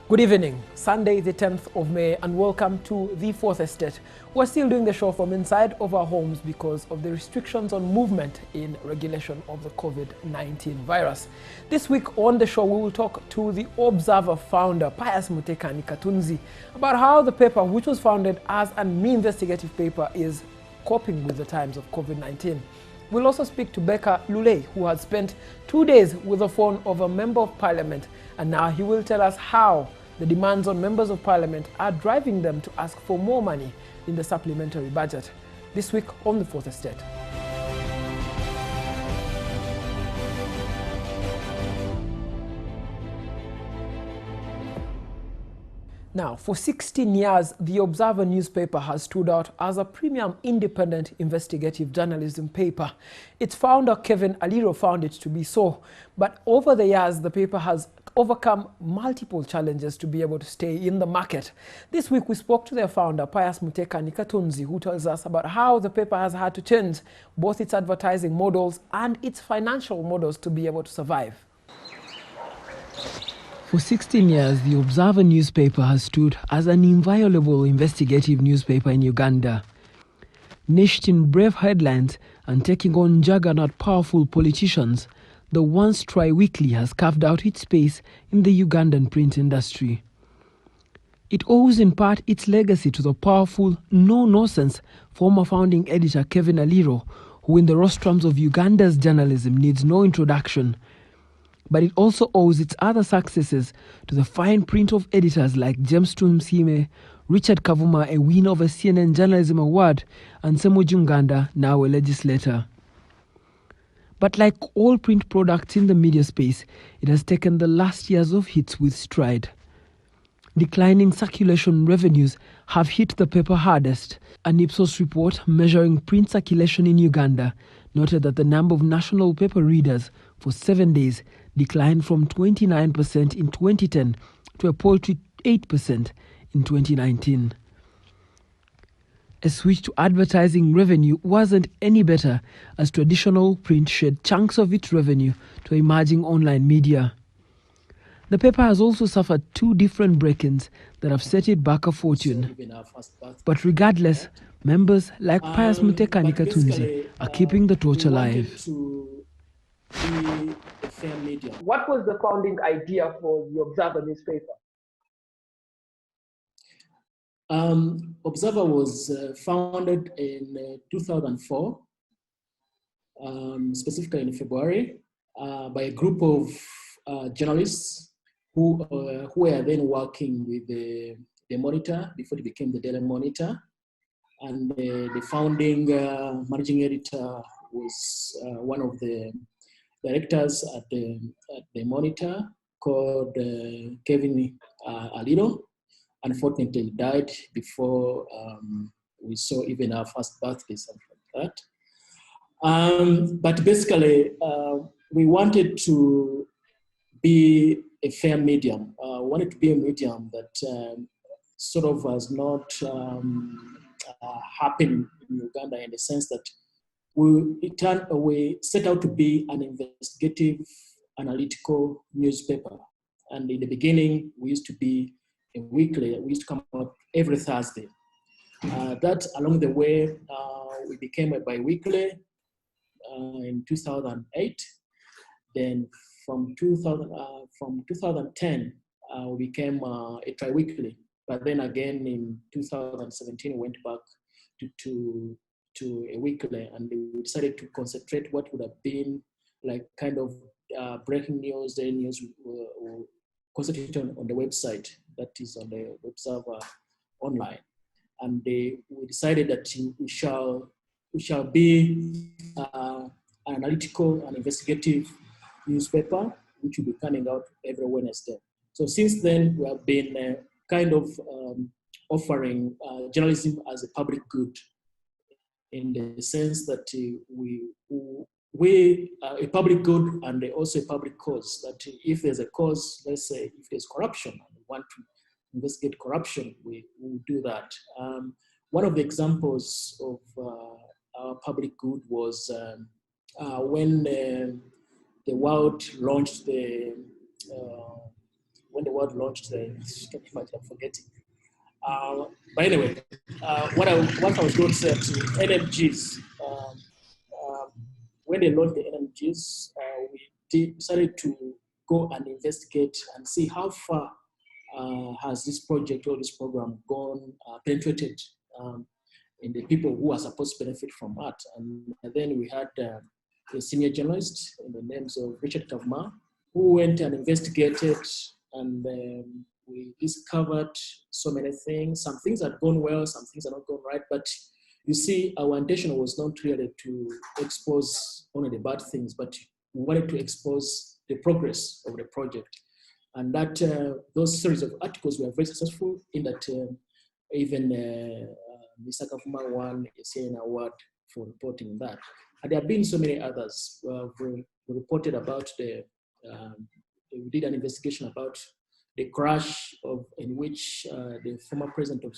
Good evening, Sunday the 10th of May, and welcome to the Fourth Estate. We're still doing the show from inside of our homes because of the restrictions on movement in regulation of the COVID-19 virus. This week on the show, we will talk to the Observer founder, Pius Mutekani Katunzi, about how the paper, which was founded as an investigative paper, is coping with the times of COVID-19. We'll also speak to Becca Lule, who had spent 2 days with the phone of a member of parliament, and now he will tell us how the demands on members of parliament are driving them to ask for more money in the supplementary budget. This week on the Fourth Estate. Now, for 16 years, the Observer newspaper has stood out as a premium independent investigative journalism paper. Its founder, Kevin Aliro, found it to be so. But over the years, the paper has overcome multiple challenges to be able to stay in the market. This week, we spoke to their founder, Pius Mutekani Katunzi, who tells us about how the paper has had to change both its advertising models and its financial models to be able to survive. For 16 years, the Observer newspaper has stood as an inviolable investigative newspaper in Uganda. Niched in brave headlines and taking on juggernaut powerful politicians, the once tri-weekly has carved out its space in the Ugandan print industry. It owes in part its legacy to the powerful, no-nonsense former founding editor Kevin Aliro, who in the rostrums of Uganda's journalism needs no introduction. But it also owes its other successes to the fine print of editors like James Tumsime, Richard Kavuma, a winner of a CNN Journalism Award, and Semo Junganda, now a legislator. But like all print products in the media space, it has taken the last years of hits with stride. Declining circulation revenues have hit the paper hardest. An Ipsos report measuring print circulation in Uganda noted that the number of national paper readers for 7 days declined from 29% in 2010 to a paltry 8% in 2019. A switch to advertising revenue wasn't any better, as traditional print shed chunks of its revenue to emerging online media. The paper has also suffered two different break-ins that have set it back a fortune. But regardless, members like Pius Mutekani Katunzi are keeping the torch alive. What was the founding idea for the Observer newspaper? Observer was founded in 2004, specifically in February, by a group of journalists who were then working with the Monitor before it became the Daily Monitor. And the founding managing editor was one of the directors at the Monitor called Kevin Aliro. Unfortunately, he died before we saw even our first birthday, something like that. But basically, we wanted to be a fair medium. Wanted to be a medium that sort of has not happened in Uganda, in the sense that we set out to be an investigative, analytical newspaper. And in the beginning, we used to be a weekly. We used to come out every Thursday. That along the way, we became a bi-weekly in 2008. Then from 2010, we became a tri-weekly. But then again in 2017, we went back to a weekly, and we decided to concentrate what would have been like kind of breaking news, daily news, concentrate on the website that is on the Observer online. And we decided that we shall be an analytical and investigative newspaper, which will be coming out every Wednesday. So since then, we have been kind of offering journalism as a public good, in the sense that we are a public good and also a public cause. That if there's a cause, let's say if there's corruption, and we want to investigate corruption, we will do that. One of the examples of our public good was when the world launched the when the word launched, I'm forgetting. But anyway, what I was going to say to NMGs, when they launched the NMGs, we decided to go and investigate and see how far has this project or this program gone, penetrated in the people who are supposed to benefit from art. And then we had a senior journalist in the names of Richard Kavma, who went and investigated, and we discovered so many things. Some things had gone well, some things had not gone right, but you see, our intention was not really to expose only the bad things, but we wanted to expose the progress of the project. And that those series of articles were very successful in that even Mr. Kavuma won a CNN award for reporting that. And there have been so many others. We reported about we did an investigation about the crash in which the former president of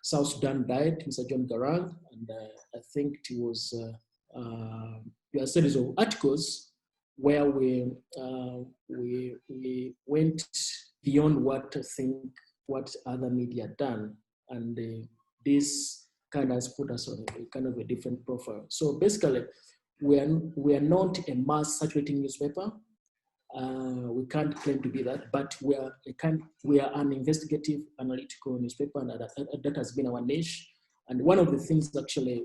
South Sudan died, Mr. John Garang, and I think it was a series of articles where we went beyond what other media done, and this kind of has put us on a kind of a different profile. So basically, we are not a mass saturating newspaper. We can't claim to be that, but we are an investigative, analytical newspaper, and that has been our niche. And one of the things actually,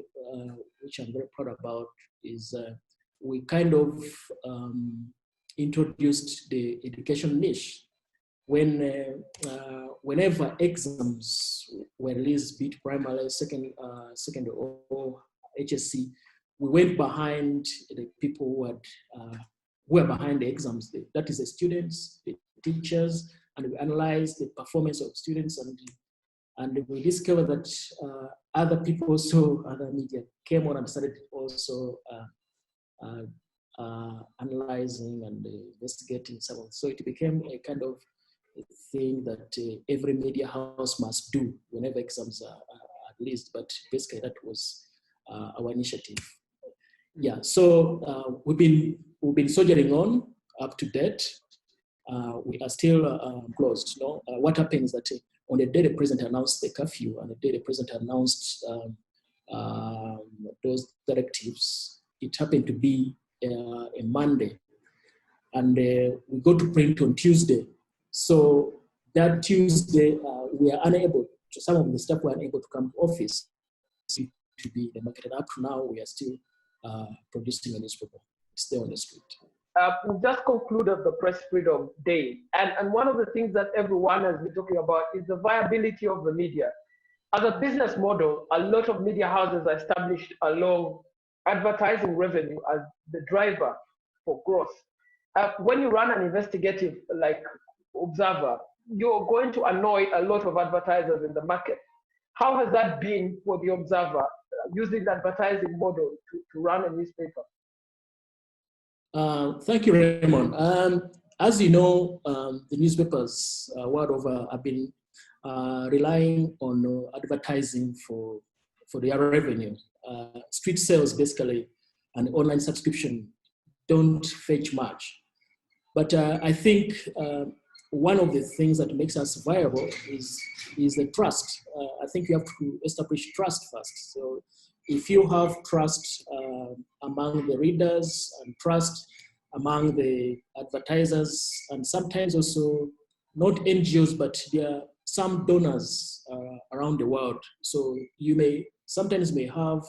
which I'm very proud about, is we kind of introduced the education niche. Whenever exams were released, be it primary, second or HSC, we went behind the people who are behind the exams. That is the students, the teachers, and we analyzed the performance of students, and we discovered that other people also, other media came on and started also analyzing and investigating some of it. So it became a kind of thing that every media house must do whenever exams are released. But basically that was our initiative. Yeah, so we've been soldiering on up to date. We are still closed. You know? What happens that on the day the president announced the curfew and the day the president announced those directives, it happened to be a Monday, and we go to print on Tuesday. So that Tuesday, we are unable, some of the staff were unable to come to office to be the market. And up to now, we are still producing a newspaper, still on the street. We've just concluded the Press Freedom Day. And one of the things that everyone has been talking about is the viability of the media. As a business model, a lot of media houses are established along advertising revenue as the driver for growth. When you run an investigative like Observer, you're going to annoy a lot of advertisers in the market. How has that been for the Observer, using the advertising model to run a newspaper? Thank you, Raymond. As you know, the newspapers world over have been relying on advertising for their revenue. Street sales, basically, and online subscription don't fetch much. But I think one of the things that makes us viable is the trust. I think you have to establish trust first. So if you have trust among the readers and trust among the advertisers, and sometimes also not NGOs, but there are some donors around the world. So you sometimes may have,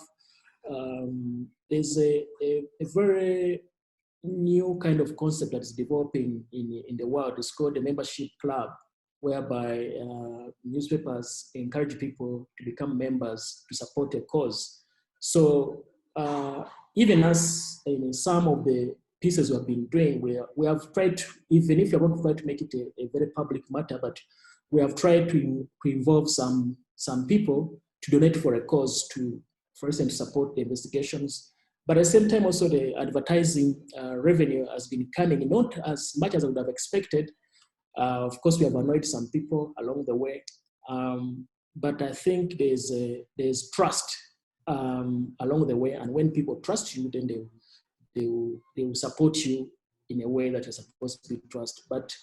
there's a very new kind of concept that is developing in the world. It's called the membership club, whereby newspapers encourage people to become members to support a cause. So even as in some of the pieces we have been doing, we have tried to, even if you're not trying to make it a very public matter, but we have tried to involve some people to donate for a cause, to, for instance, support the investigations. But at the same time, also the advertising revenue has been coming, not as much as I would have expected. Of course, we have annoyed some people along the way, but I think there's trust along the way, and when people trust you, then they will support you in a way that is supposed to be trust. But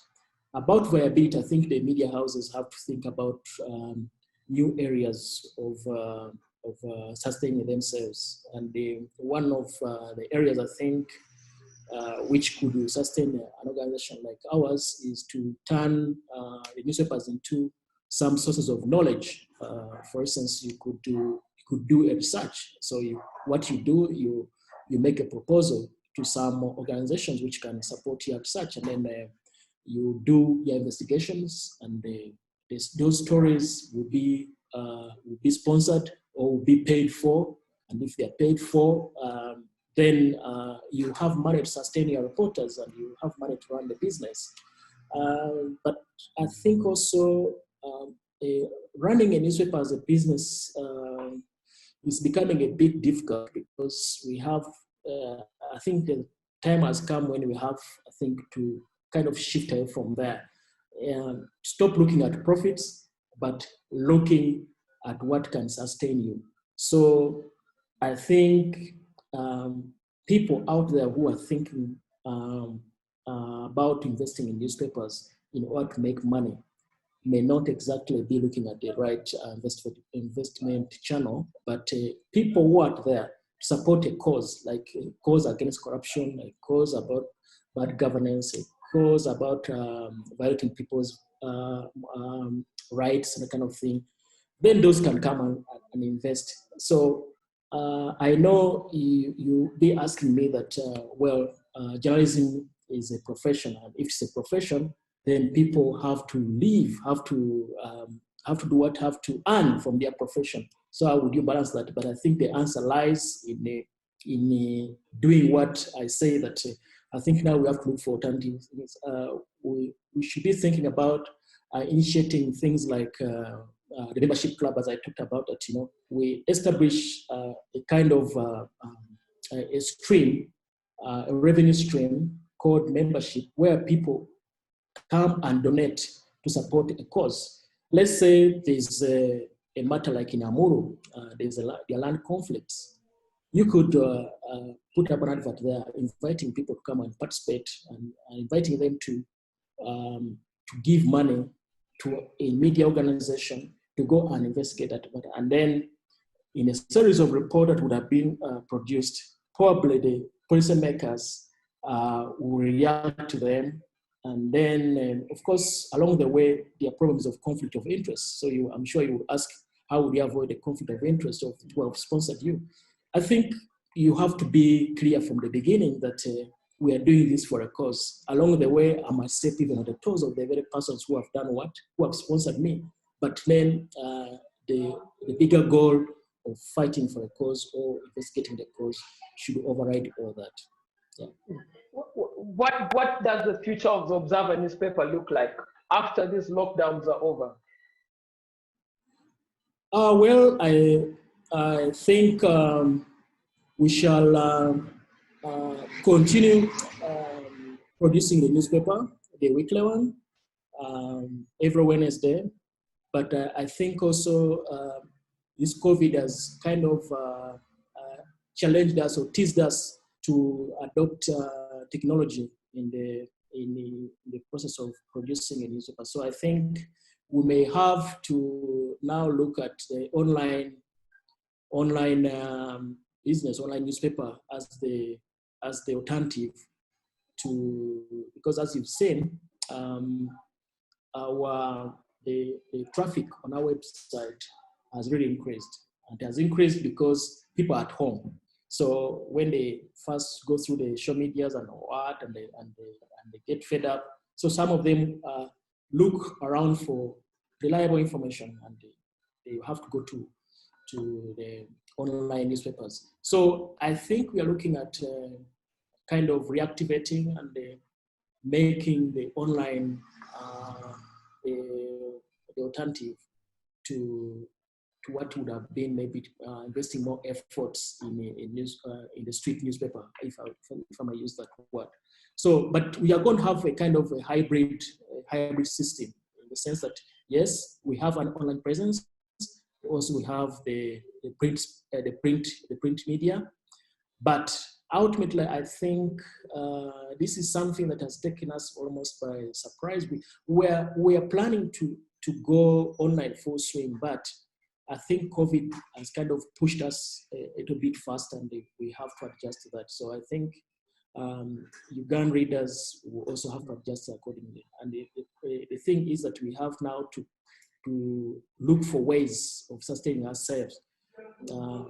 About viability, I think the media houses have to think about new areas of sustaining themselves. And one of the areas I think which could sustain an organization like ours is to turn the newspapers into some sources of knowledge. For instance, you could do a research. So what you do, you make a proposal to some organizations which can support your research, and then you do your investigations, and those stories will be sponsored or will be paid for. And if they're paid for, then you have money to sustain your reporters, and you have money to run the business. But I think also running a newspaper as a business is becoming a bit difficult, because we have, I think the time has come when we have, I think, to kind of shift away from there and stop looking at profits, but looking at what can sustain you. So I think people out there who are thinking about investing in newspapers in order to make money may not exactly be looking at the right investment channel, but people who are there to support a cause, like a cause against corruption, a cause about bad governance, a cause about violating people's rights and that kind of thing, then those can come and invest. So I know you be asking me that, journalism is a profession, and if it's a profession, then people have to live, have to do what, have to earn from their profession. So how would you balance that? But I think the answer lies in doing what I say, that I think now we have to look for alternatives. We should be thinking about initiating things like the membership club, as I talked about, that, you know, we establish a kind of a stream, a revenue stream called membership, where people come and donate to support a cause. Let's say there's a matter like in Amuru, there's a land conflicts. You could put up an advert there, inviting people to come and participate, and inviting them to give money to a media organization to go and investigate that matter. And then in a series of reports that would have been produced, probably the policymakers will react to them. And then, of course, along the way, there are problems of conflict of interest. So I'm sure you will ask, how would you avoid the conflict of interest of people who have sponsored you? I think you have to be clear from the beginning that we are doing this for a cause. Along the way, I might step even on the toes of the very persons who have done what, who have sponsored me. But then the bigger goal of fighting for a cause or investigating the cause should override all that. Yeah. What does the future of the Observer newspaper look like after these lockdowns are over? Well, I think we shall continue producing the newspaper, the weekly one, every Wednesday. But I think also this COVID has kind of challenged us or teased us to adopt technology in the process of producing a newspaper. So I think we may have to now look at the online business, online newspaper as the alternative to, because as you've seen, the traffic on our website has really increased. And it has increased because people are at home. So when they first go through the social medias and what, and they get fed up. So some of them look around for reliable information, and they have to go to the online newspapers. So I think we are looking at kind of reactivating and making the online the alternative to what would have been maybe investing more efforts in the street newspaper, if I may use that word. So, but we are going to have a kind of a hybrid system, in the sense that yes, we have an online presence. Also, we have the print media, but ultimately, I think this is something that has taken us almost by surprise. We are planning to go online full swing, but I think COVID has kind of pushed us a little bit faster, and we have to adjust to that. So I think Ugandan readers will also have to adjust accordingly. And the thing is that we have now to look for ways of sustaining ourselves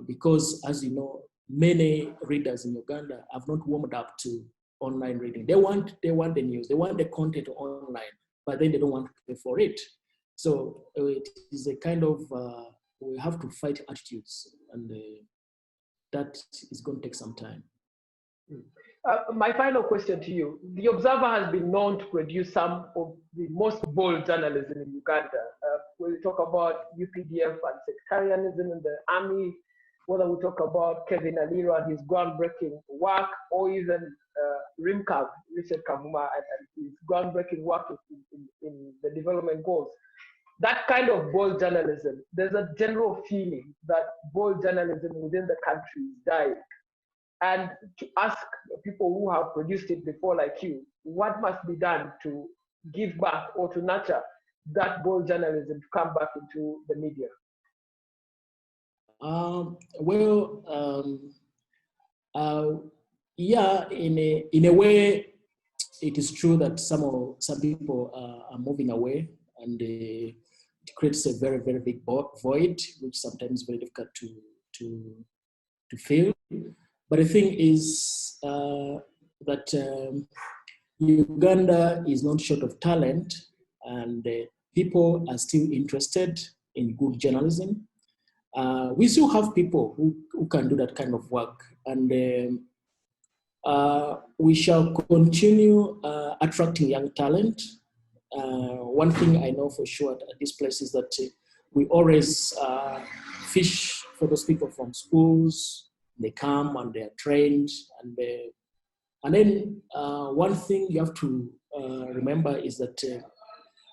because, as you know, many readers in Uganda have not warmed up to online reading. They want the news, they want the content online, but then they don't want to pay for it. So it is a kind of, we have to fight attitudes, and that is going to take some time. My final question to you. The Observer has been known to produce some of the most bold journalism in Uganda. When we talk about UPDF and sectarianism in the army, whether we talk about Kevin Alira and his groundbreaking work, or even Rimkav, Richard Kavuma, and his groundbreaking work in the development goals. That kind of bold journalism, there's a general feeling that bold journalism within the country is dying. And to ask people who have produced it before, like you, what must be done to give back or to nurture that bold journalism to come back into the media? Yeah, in a way, it is true that some people are moving away, and it creates a very, very big void, which sometimes is very difficult to fill. But the thing is that Uganda is not short of talent, and people are still interested in good journalism. We still have people who can do that kind of work, and we shall continue attracting young talent. One thing I know for sure at this place is that we always fish for those people from schools. They come and they're trained, and then one thing you have to remember is that,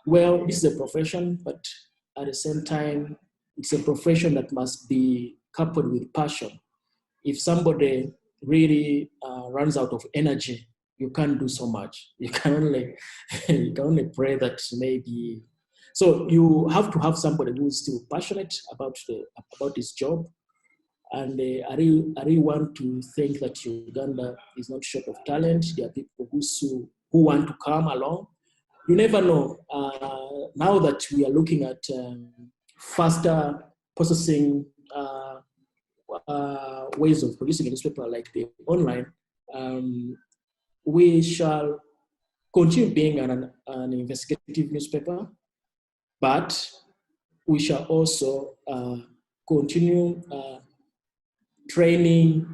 well, this is a profession, but at the same time, it's a profession that must be coupled with passion. If somebody really runs out of energy, you can't do so much. You can only pray that maybe. So you have to have somebody who's still passionate about his job. And I really want to think that Uganda is not short of talent. There are people who want to come along. You never know. Now that we are looking at faster processing ways of producing a newspaper like the online, we shall continue being an investigative newspaper, but we shall also continue training,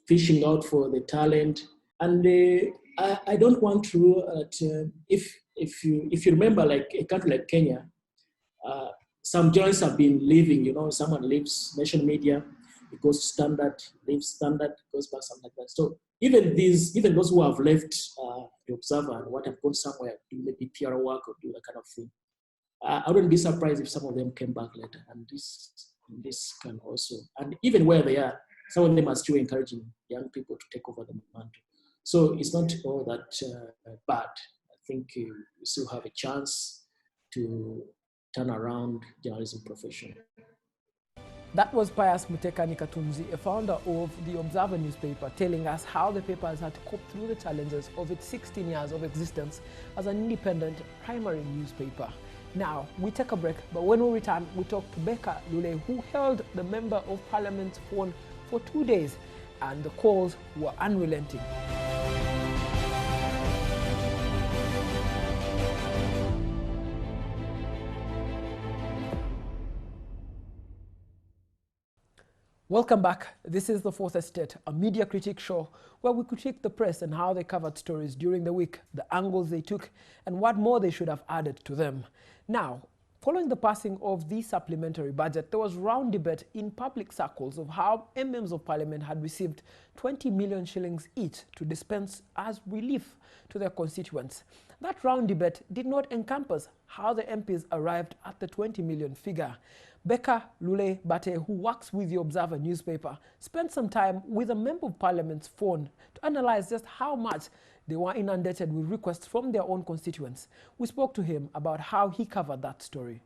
fishing out for the talent. And I don't want to, if you remember, like a country like Kenya, some journalists have been leaving, someone leaves Nation Media, it goes to Standard, leaves Standard, goes back, something like that. So even those who have left the Observer and what have gone somewhere, do maybe PR work or do that kind of thing, I wouldn't be surprised if some of them came back later. And this can also, and even where they are, some of them are still encouraging young people to take over the mantle. So it's not all that bad. I think we still have a chance to turn around journalism profession. That was Pius Mutekani Katunzi, a founder of the Observer newspaper, telling us how the paper has had to cope through the challenges of its 16 years of existence as an independent primary newspaper. Now, we take a break, but when we return, we talk to Becca Lule, who held the Member of Parliament's phone for 2 days, and the calls were unrelenting. Welcome back. This is The Fourth Estate, a media critique show where we critique the press and how they covered stories during the week, the angles they took, and what more they should have added to them. Now, following the passing of the supplementary budget, there was round debate in public circles of how members of Parliament had received 20 million shillings each to dispense as relief to their constituents. That round debate did not encompass how the MPs arrived at the 20 million figure. Becca Lule Bate, who works with the Observer newspaper, spent some time with a member of parliament's phone to analyze just how much they were inundated with requests from their own constituents. We spoke to him about how he covered that story.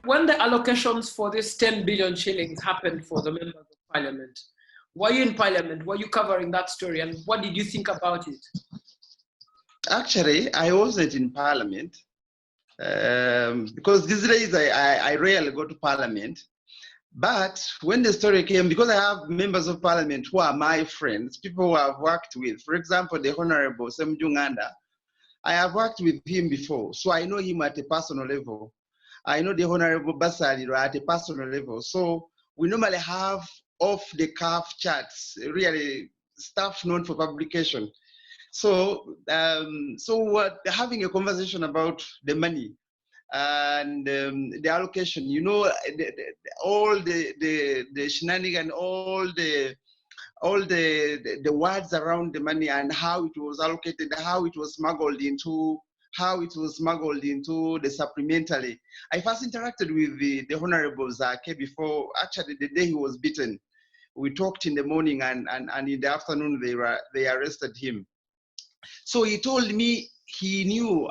When the allocations for this 10 billion shillings happened for the members of parliament, were you in parliament? Were you covering that story? And what did you think about it? Actually, I wasn't in parliament because these days I rarely go to parliament. But when the story came, because I have members of parliament who are my friends, people who I've worked with, for example, the Honorable Semjunganda, I have worked with him before, so I know him at a personal level. I know the Honorable Basaliro at a personal level. So we normally have off-the-cuff chats, really stuff known for publication. So, we're having a conversation about the money and the allocation. You know, all the shenanigans, all the words around the money and how it was allocated, how it was smuggled into the supplementary. I first interacted with the Honorable Zake before, actually the day he was beaten. We talked in the morning and in the afternoon they arrested him. So he told me he knew,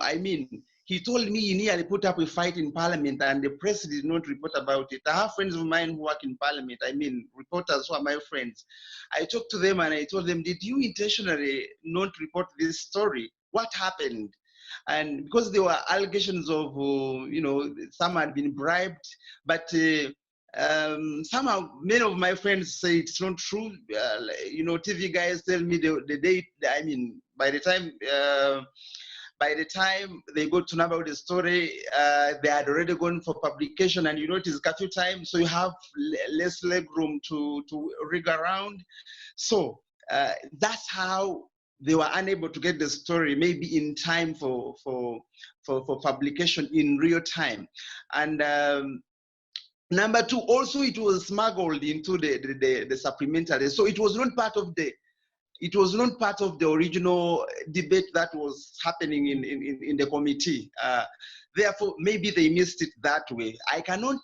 he told me he nearly put up a fight in parliament and the press did not report about it. I have friends of mine who work in parliament, reporters who are my friends. I talked to them and I told them, did you intentionally not report this story? What happened? And because there were allegations of, some had been bribed, but somehow many of my friends say it's not true. TV guys tell me the date, by the time they got to know about the story, they had already gone for publication, and it is curfew time, so you have less leg room to rig around. So that's how they were unable to get the story maybe in time for publication in real time. And number two, also it was smuggled into the supplementary, so it was not part of the original debate that was happening in the committee. Therefore, maybe they missed it that way. I cannot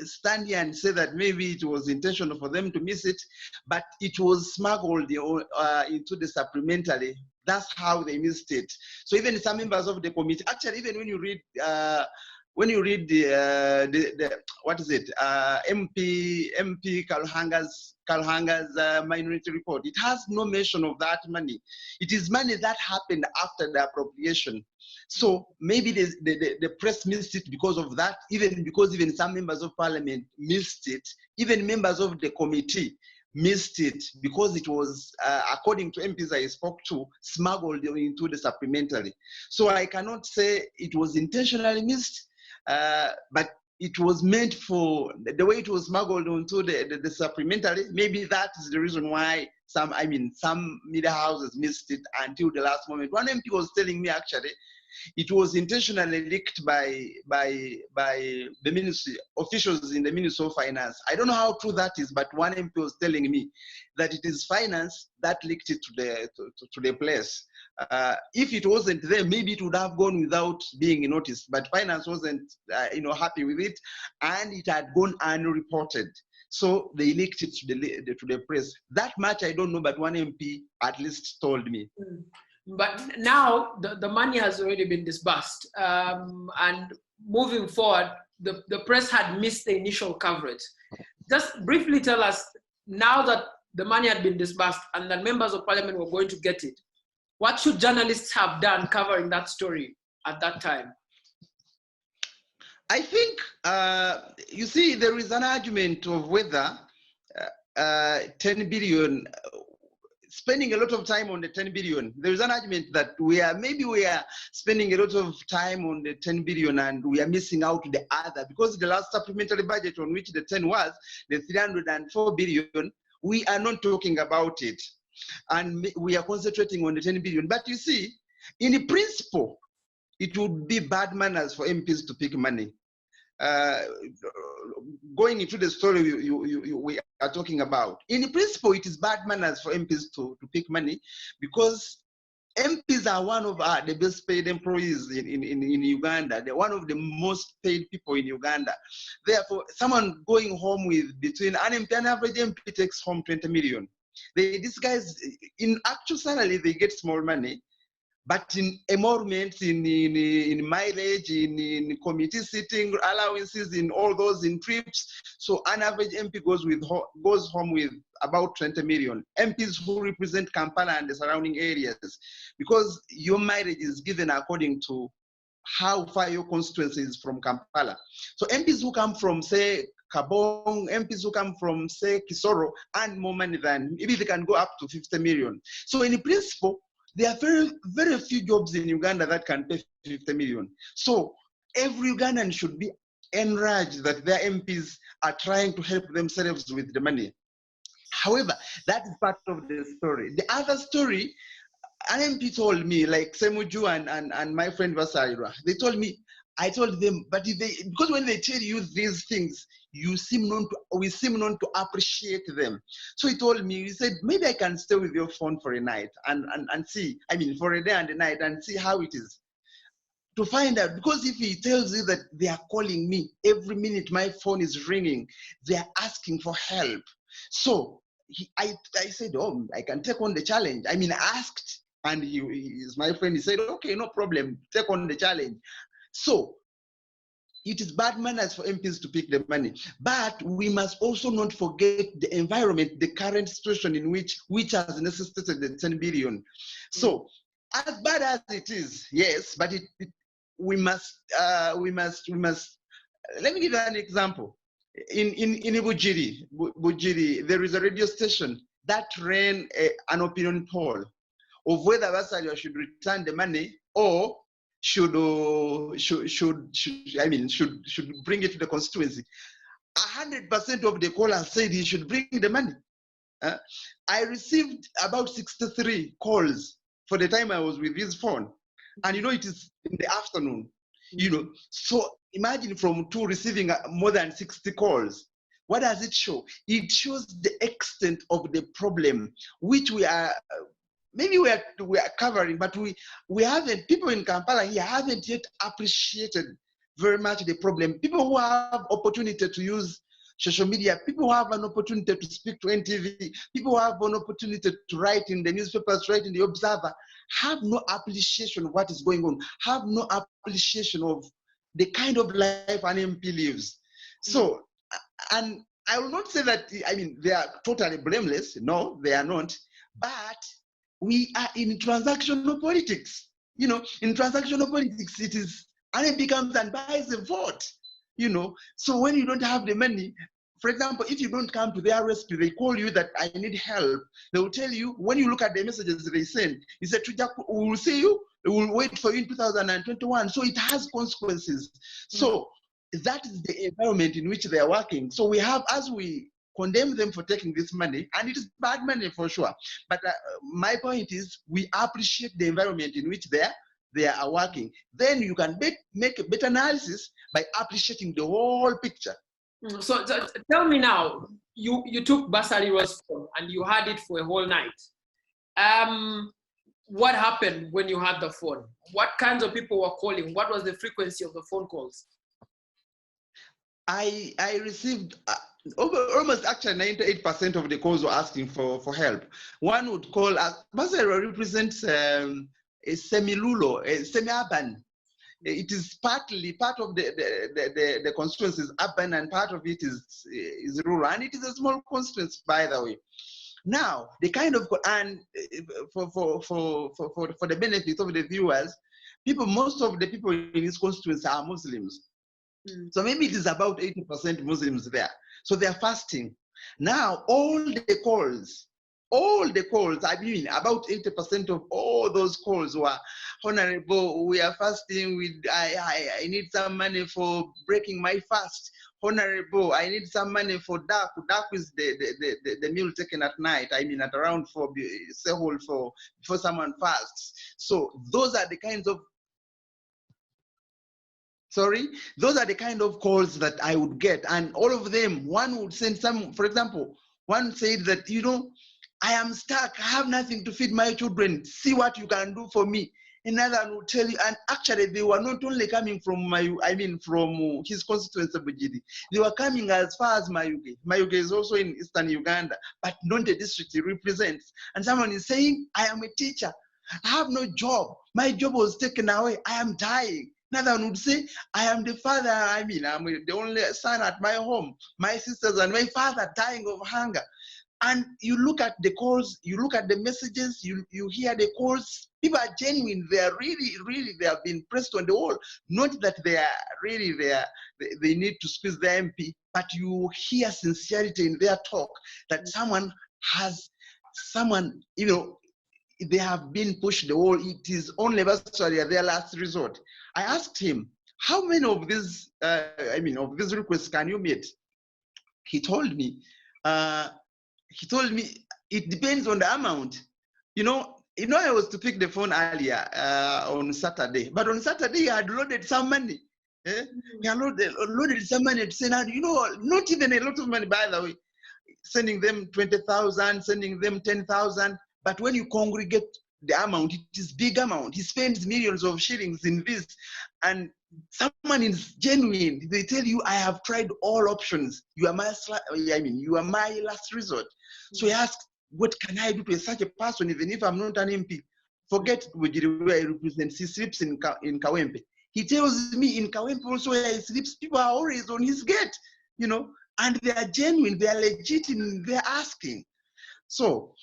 stand here and say that maybe it was intentional for them to miss it, but it was smuggled into the supplementary. That's how they missed it. So even some members of the committee, actually, even when you read MP Kalhanga's minority report, it has no mention of that money. It is money that happened after the appropriation. So maybe the press missed it because of that, even some members of parliament missed it, even members of the committee missed it because it was, according to MPs I spoke to, smuggled into the supplementary. So I cannot say it was intentionally missed, but it was meant for the way it was smuggled into the supplementary. Maybe that is the reason why some media houses missed it until the last moment. One MP was telling me actually it was intentionally leaked by the ministry officials in the Ministry of Finance. I don't know how true that is, but one MP was telling me that it is finance that leaked it to the place. If it wasn't there, maybe it would have gone without being noticed. But finance wasn't, happy with it, and it had gone unreported. So they leaked it to the press. That much I don't know, but one MP at least told me. But now the money has already been disbursed, and moving forward, the press had missed the initial coverage. Just briefly tell us, now that the money had been disbursed and that members of parliament were going to get it, what should journalists have done covering that story at that time? I think, you see, there is an argument of whether 10 billion spending a lot of time on the 10 billion. There is an argument that we are spending a lot of time on the 10 billion and we are missing out the other, because the last supplementary budget on which the 10 was, the 304 billion, we are not talking about it. And we are concentrating on the 10 billion. But you see, in principle, it would be bad manners for MPs to pick money. Going into the story we are talking about, in principle, it is bad manners for MPs to pick money, because MPs are one of the best paid employees in Uganda. They're one of the most paid people in Uganda. Therefore, someone going home with between an MP, an average MP takes home 20 million. These guys, in actual salary, they get small money, but in emoluments, in mileage, in committee sitting allowances, in all those, in trips, so an average MP goes home with about 20 million. MPs who represent Kampala and the surrounding areas, because your mileage is given according to how far your constituency is from Kampala. So MPs who come from, say, Kabong, MPs who come from, say, Kisoro, earn more money than, maybe they can go up to 50 million. So in principle, there are very, very few jobs in Uganda that can pay 50 million. So every Ugandan should be enraged that their MPs are trying to help themselves with the money. However, that is part of the story. The other story, an MP told me, like Semuju and my friend Vasaira, they told me, I told them, but if they, because when they tell you these things, we seem not to appreciate them. So he told me, he said, maybe I can stay with your phone for a night and see, I mean, for a day and a night, and see how it is. To find out, because if he tells you that they are calling me every minute, my phone is ringing, they are asking for help. So I said, oh, I can take on the challenge. I mean, I asked, and he is my friend. He said, okay, no problem, take on the challenge. So it is bad manners for MPs to pick the money, but we must also not forget the environment, the current situation in which has necessitated the 10 billion. So as bad as it is, yes, but we must. Let me give you an example. In Bujiri, there is a radio station that ran an opinion poll of whether Vasalia should return the money or should bring it to the constituency. 100% of the callers said he should bring the money. I received about 63 calls for the time I was with his phone, and it is in the afternoon. So imagine from 2 receiving more than 60 calls. What does it show? It shows the extent of the problem, which we are. Maybe we are covering, but we haven't, people in Kampala here haven't yet appreciated very much the problem. People who have opportunity to use social media, people who have an opportunity to speak to NTV, people who have an opportunity to write in the newspapers, write in the Observer, have no appreciation of what is going on, have no appreciation of the kind of life an MP lives. So, and I will not say that, I mean, they are totally blameless. No, they are not. But we are in transactional politics. In transactional politics, it is, and it becomes and buys a vote. So when you don't have the money, for example, if you don't come to their rescue, they call you that I need help. They will tell you, when you look at the messages they send, he said, we will see you, we will wait for you in 2021. So it has consequences. So that is the environment in which they are working. So we have, as we condemn them for taking this money, and it is bad money for sure. But my point is, we appreciate the environment in which they are working. Then you can make a better analysis by appreciating the whole picture. So tell me now, you took Basariro's phone and you had it for a whole night. What happened when you had the phone? What kinds of people were calling? What was the frequency of the phone calls? I received almost actually 98% of the calls were asking for help. One would call, Basara represents a semi-rural, a semi-urban. It is partly part of the constituency is urban and part of it is rural, and it is a small constituency, by the way. Now, the kind of, and for the benefit of the viewers, most of the people in this constituency are Muslims. So maybe it is about 80% Muslims there. So they are fasting. Now, all the calls all the calls, I mean, about 80% of all those calls were, Honorable, we are fasting, I need some money for breaking my fast. Honorable, I need some money for daku. Daku is the meal taken at night, I mean, at around for before someone fasts. So those are the kinds of those are the kind of calls that I would get. And all of them, one would send some, for example, one said that, you know, I am stuck, I have nothing to feed my children, see what you can do for me. Another would tell you, and actually they were not only coming from from his constituency of Bujiri, they were coming as far as Mayuge. Mayuge is also in eastern Uganda, but not the district he represents. And someone is saying, I am a teacher, I have no job, my job was taken away, I am dying. Another one would say, I am the father, I'm the only son at my home. My sisters and my father dying of hunger. And you look at the calls, you look at the messages, you hear the calls. People are genuine. They are really, they have been pressed on the wall. Not that they are really there, they need to squeeze the MP, but you hear sincerity in their talk that someone, you know, they have been pushed the wall. It is only virtually their last resort. I asked him, how many of these, of these requests can you meet? He told me it depends on the amount. You know, I was to pick the phone earlier on Saturday, but on Saturday I had loaded some money. He had loaded some money to send out, you know, not even a lot of money, by the way, sending them 20,000, sending them 10,000. But when you congregate the amount, it is big amount. He spends millions of shillings in this, and someone is genuine. They tell you, I have tried all options. You are my last resort. So he asked, what can I do to such a person, even if I'm not an MP? Forget where he represents. He sleeps in Kawempe. He tells me in Kawempe also where he sleeps, people are always on his gate, you know, and they are genuine, they are legit in their asking. So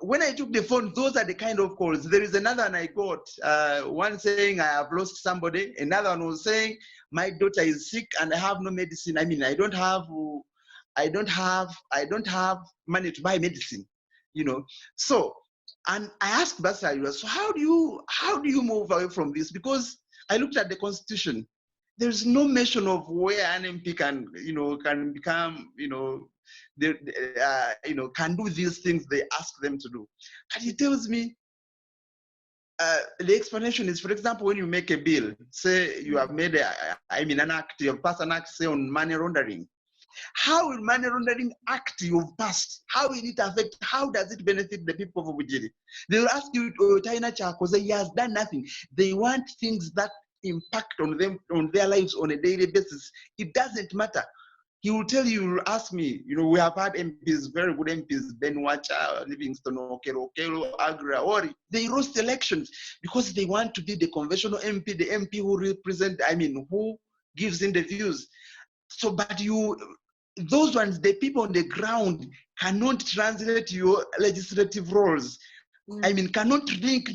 when I took the phone, those are the kind of calls. There is another one I got, one saying I have lost somebody. Another one was saying my daughter is sick and I have no medicine. I mean, I don't have money to buy medicine, you know. So, and I asked Basari, so how do you move away from this? Because I looked at the constitution. There's no mention of where an MP can become, can do these things they ask them to do. And he tells me, the explanation is, for example, when you make a bill, say you have made an act, you have passed an act, say on money laundering. How will money laundering act you've passed? How will it affect? How does it benefit the people of Bujiri? They will ask you, China Chako, he has done nothing. They want things that impact on them, on their lives on a daily basis. It doesn't matter. He will tell you, ask me, you know, we have had MPs, very good MPs, Ben Wacha, Livingston, Okelo, Agra, Ori. They lost elections because they want to be the conventional MP, the MP who who gives in the views. So, but those ones, the people on the ground cannot translate your legislative roles. Cannot link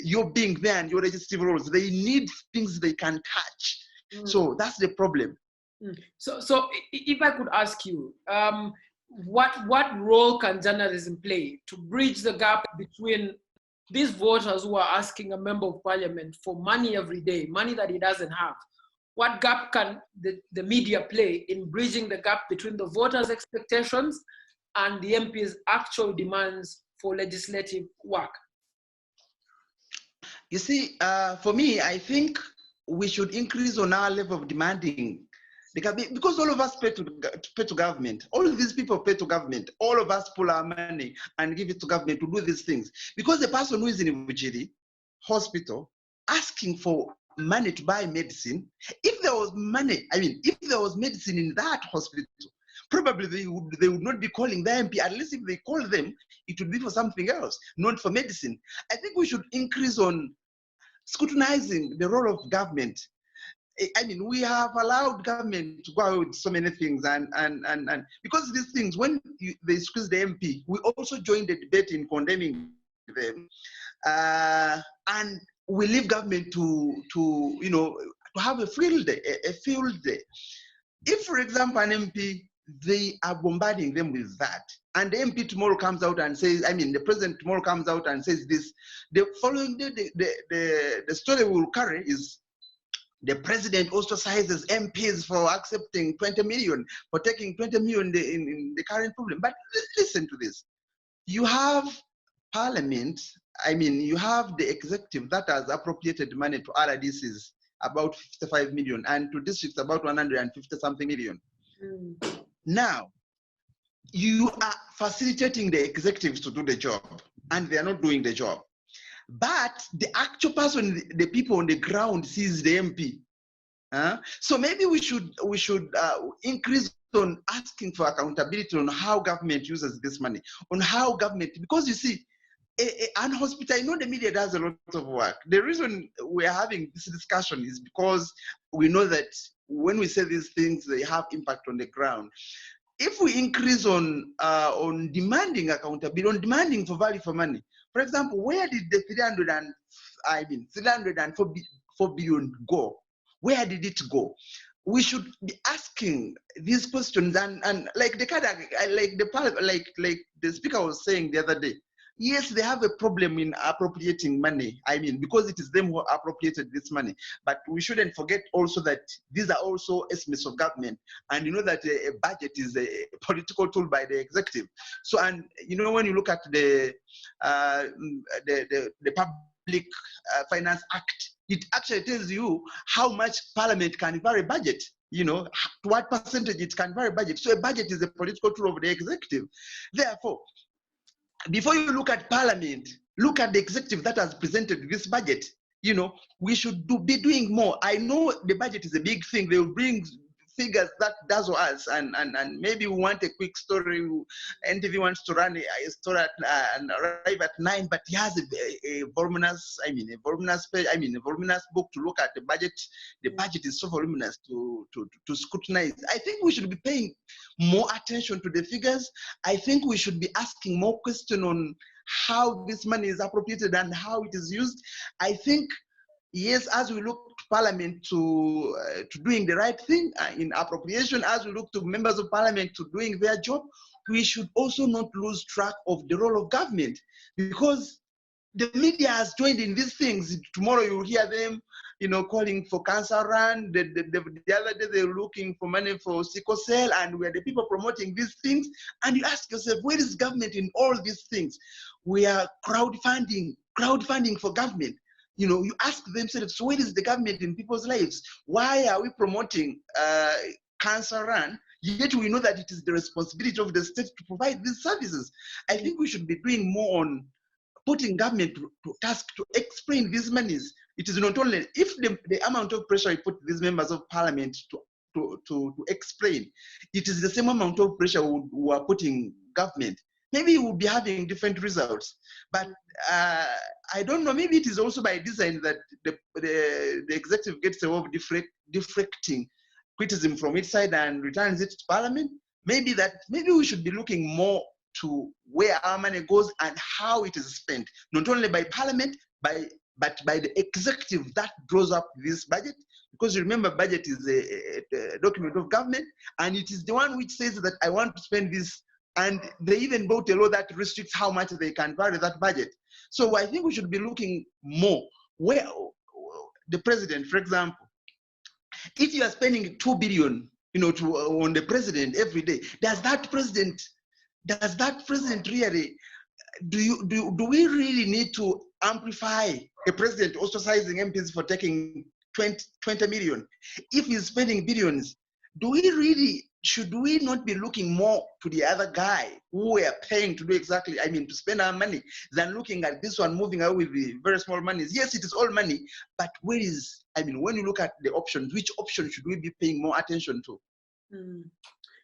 your being there and your legislative roles. They need things they can touch. So that's the problem. So if I could ask you, what role can journalism play to bridge the gap between these voters who are asking a member of parliament for money every day, money that he doesn't have? What gap can the media play in bridging the gap between the voters' expectations and the MP's actual demands for legislative work? You see, for me, I think we should increase on our level of demanding, because all of us pay to government. All of these people pay to government. All of us pull our money and give it to government to do these things. Because the person who is in Bujiri hospital asking for money to buy medicine, if there was money, if there was medicine in that hospital, probably they would not be calling the MP. At least if they call them, it would be for something else, not for medicine. I think we should increase on scrutinizing the role of government. We have allowed government to go out with so many things, and because these things, when they squeeze the MP, we also join the debate in condemning them, and we leave government to have a field day. If, for example, an MP, they are bombarding them with that, and the MP tomorrow comes out and says, I mean, the president tomorrow comes out and says this, the following day, the story we will carry is the president ostracizes MPs for accepting 20 million, for taking 20 million in the current problem. But listen to this. You have parliament, I mean, you have the executive that has appropriated money to RDCs, about 55 million, and to districts about 150 something million. Now, you are facilitating the executives to do the job, and they are not doing the job. But the actual person, the people on the ground, sees the MP. So maybe we should increase on asking for accountability on how government uses this money, on how government, because you see, an hospital, I know the media does a lot of work. The reason we're having this discussion is because we know that when we say these things, they have impact on the ground. If we increase on demanding accountability, on demanding for value for money, for example, where did the 304 billion go? Where did it go? We should be asking these questions, and like the speaker was saying the other day. Yes, they have a problem in appropriating money. I mean, because it is them who appropriated this money. But we shouldn't forget also that these are also estimates of government. And you know that a budget is a political tool by the executive. So, and you know, when you look at the Public Finance Act, it actually tells you how much parliament can vary budget. You know, to what percentage it can vary budget. So a budget is a political tool of the executive. Therefore, before you look at parliament, look at the executive that has presented this budget. You know, we should be doing more. I know the budget is a big thing. They will bring figures that dazzle us, and maybe we want a quick story. NTV wants to run a story and arrive at 9, but he has a voluminous, a voluminous book to look at the budget. The budget is so voluminous to scrutinize. I think we should be paying more attention to the figures. I think we should be asking more questions on how this money is appropriated and how it is used. I think, yes, as we look to Parliament to doing the right thing in appropriation, as we look to members of Parliament to doing their job, we should also not lose track of the role of government, because the media has joined in these things. Tomorrow you will hear them, you know, calling for cancer run. The other day they were looking for money for sickle cell, and we are the people promoting these things. And you ask yourself, where is government in all these things? We are crowdfunding for government. You know, you ask themselves, so where is the government in people's lives? Why are we promoting cancer run? Yet we know that it is the responsibility of the state to provide these services. I think we should be doing more on putting government to task to explain these monies. It is not only if the amount of pressure you put these members of parliament to explain, it is the same amount of pressure we are putting government. Maybe we'll be having different results, but I don't know. Maybe it is also by design that the executive gets a way of deflecting criticism from its side and returns it to parliament. Maybe we should be looking more to where our money goes and how it is spent, not only by parliament, but by the executive that draws up this budget. Because remember, budget is a document of government, and it is the one which says that I want to spend this. And they even brought a law that restricts how much they can vary that budget. So I think we should be looking more where the president, for example, if you are spending 2 billion, you know, on the president every day, does that president really, do we really need to amplify a president ostracizing MPs for taking 20 million? If he's spending billions, should we not be looking more to the other guy who we are paying to do exactly, to spend our money, than looking at this one moving out with the very small monies? Yes, it is all money, but when you look at the options, which option should we be paying more attention to?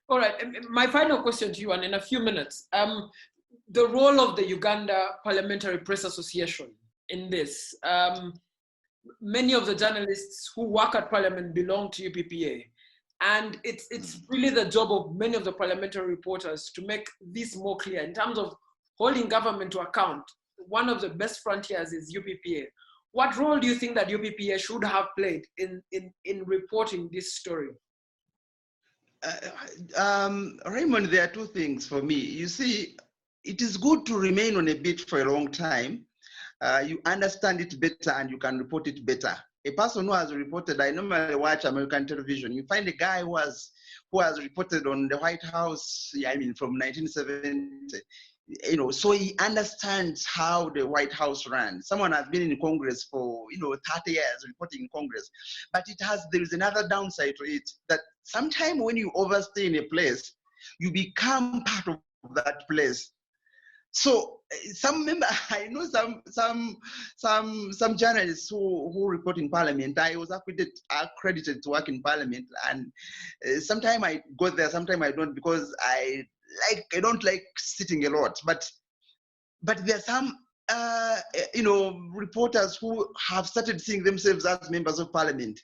All right, my final question to you, and in a few minutes, the role of the Uganda Parliamentary Press Association in this. Many of the journalists who work at Parliament belong to UPPA. And it's really the job of many of the parliamentary reporters to make this more clear in terms of holding government to account. One of the best frontiers is UPPA. What role do you think that UPPA should have played in reporting this story? Raymond, there are two things for me. You see, it is good to remain on a beat for a long time. You understand it better and you can report it better. A person who has reported, I normally watch American television. You find a guy who has reported on the White House, I mean, from 1970. You know, so he understands how the White House ran. Someone has been in Congress for 30 years reporting in Congress, but there is another downside to it, that sometimes when you overstay in a place, you become part of that place. So some member, I know some journalists who report in Parliament. I was accredited to work in Parliament, and sometimes I go there, sometimes I don't, because I don't like sitting a lot. But there are some reporters who have started seeing themselves as members of Parliament.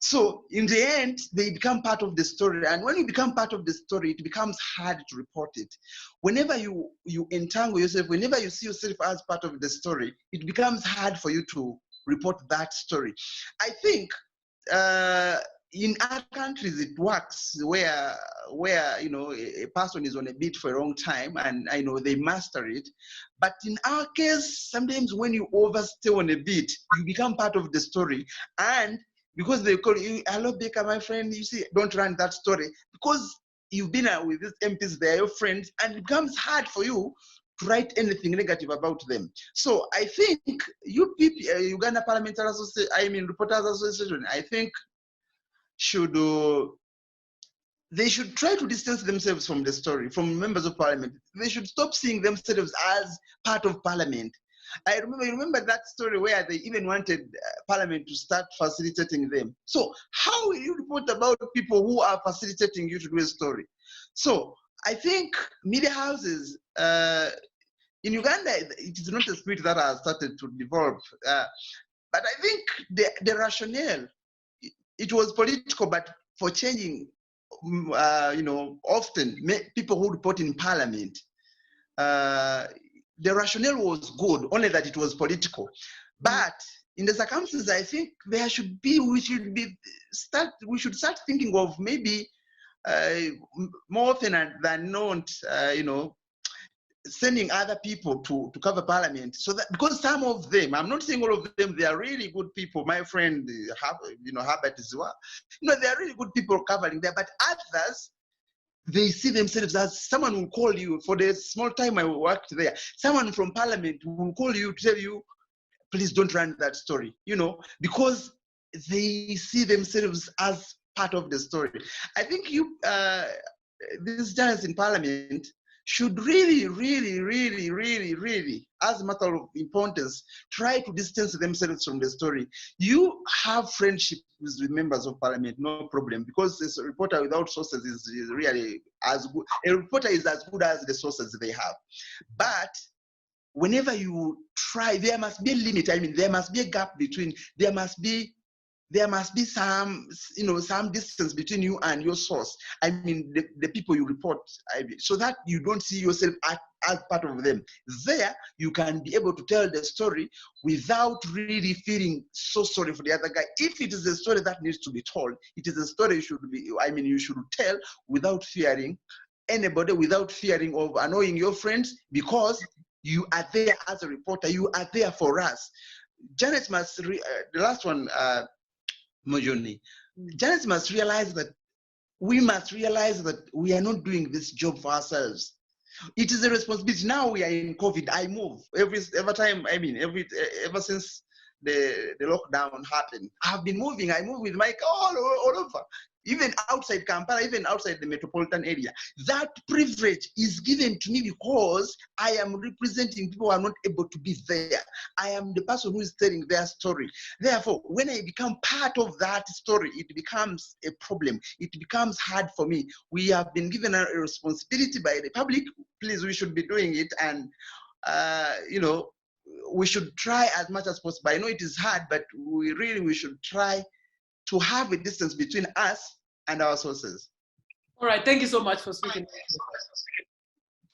So in the end, they become part of the story. And when you become part of the story, it becomes hard to report it. Whenever you entangle yourself, whenever you see yourself as part of the story, it becomes hard for you to report that story. I think in other countries it works where a person is on a beat for a long time and they master it. But in our case, sometimes when you overstay on a beat, you become part of the story. And because they call you, hello, Baker, my friend, you see, don't run that story. Because you've been with these MPs, they're your friends, and it becomes hard for you to write anything negative about them. So I think UPPA, Uganda Parliamentary Association, Reporters Association, I think they should try to distance themselves from the story, from members of Parliament. They should stop seeing themselves as part of Parliament. I remember that story where they even wanted Parliament to start facilitating them. So how will you report about people who are facilitating you to do a story? So I think media houses in Uganda, it is not a spirit that has started to develop. But I think the rationale, it was political, but for changing, often people who report in Parliament, the rationale was good, only that it was political. But in the circumstances, I think we should start thinking of maybe more often than not, sending other people to cover Parliament. So that, because some of them, I'm not saying all of them, they are really good people. My friend, Herbert as well, they are really good people covering there. But others, they see themselves as someone will call you for the small time I worked there. Someone from Parliament will call you to tell you, please don't run that story, because they see themselves as part of the story. I think these journalists in Parliament should really, really, really, really, really, as a matter of importance, try to distance themselves from the story. You have friendship with members of Parliament, no problem, because a reporter without sources is really as good. A reporter is as good as the sources they have. But whenever you try, there must be a limit. I mean, there must be a gap between, there must be some, some distance between you and your source. I mean, the people you report, so that you don't see yourself as part of them. There, you can be able to tell the story without really feeling so sorry for the other guy. If it is a story that needs to be told, it is a story you should tell without fearing anybody, without fearing of annoying your friends, because you are there as a reporter. You are there for us. Janet must, the last one, Mojoni, Janet must realize that we are not doing this job for ourselves. It is a responsibility. Now we are in COVID. I move ever since the lockdown happened. I've been moving. I move with Mike all over, even outside Kampala, even outside the metropolitan area. That privilege is given to me because I am representing people who are not able to be there. I am the person who is telling their story. Therefore, when I become part of that story, it becomes a problem. It becomes hard for me. We have been given a responsibility by the public. Please, we should be doing it. And, we should try as much as possible. I know it is hard, but we should try to have a distance between us and our sources. All right, thank you so much for speaking.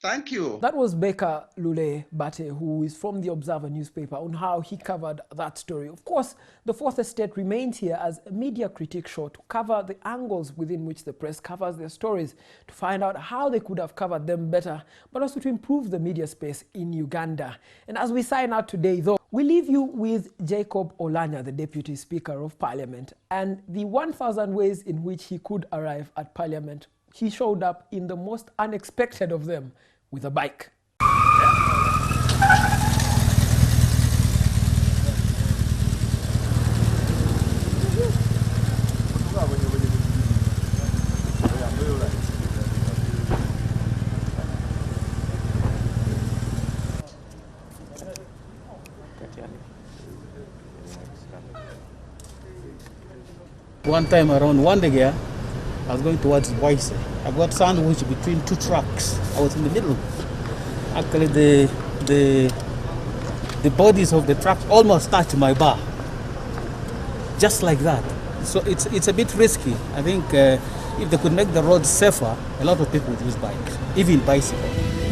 Thank you. That was Baker Lule Bate, who is from the Observer newspaper, on how he covered that story. Of course, the Fourth Estate remains here as a media critique show to cover the angles within which the press covers their stories, to find out how they could have covered them better, but also to improve the media space in Uganda. And as we sign out today, though, we leave you with Jacob Olanya, the Deputy Speaker of Parliament, and the 1,000 ways in which he could arrive at Parliament. He showed up in the most unexpected of them, with a bike. One time around one day, I was going towards Boise. I got sandwiched between two trucks. I was in the middle. Actually, the bodies of the trucks almost touched my bar. Just like that. So it's a bit risky. I think if they could make the roads safer, a lot of people would use bikes, even bicycles.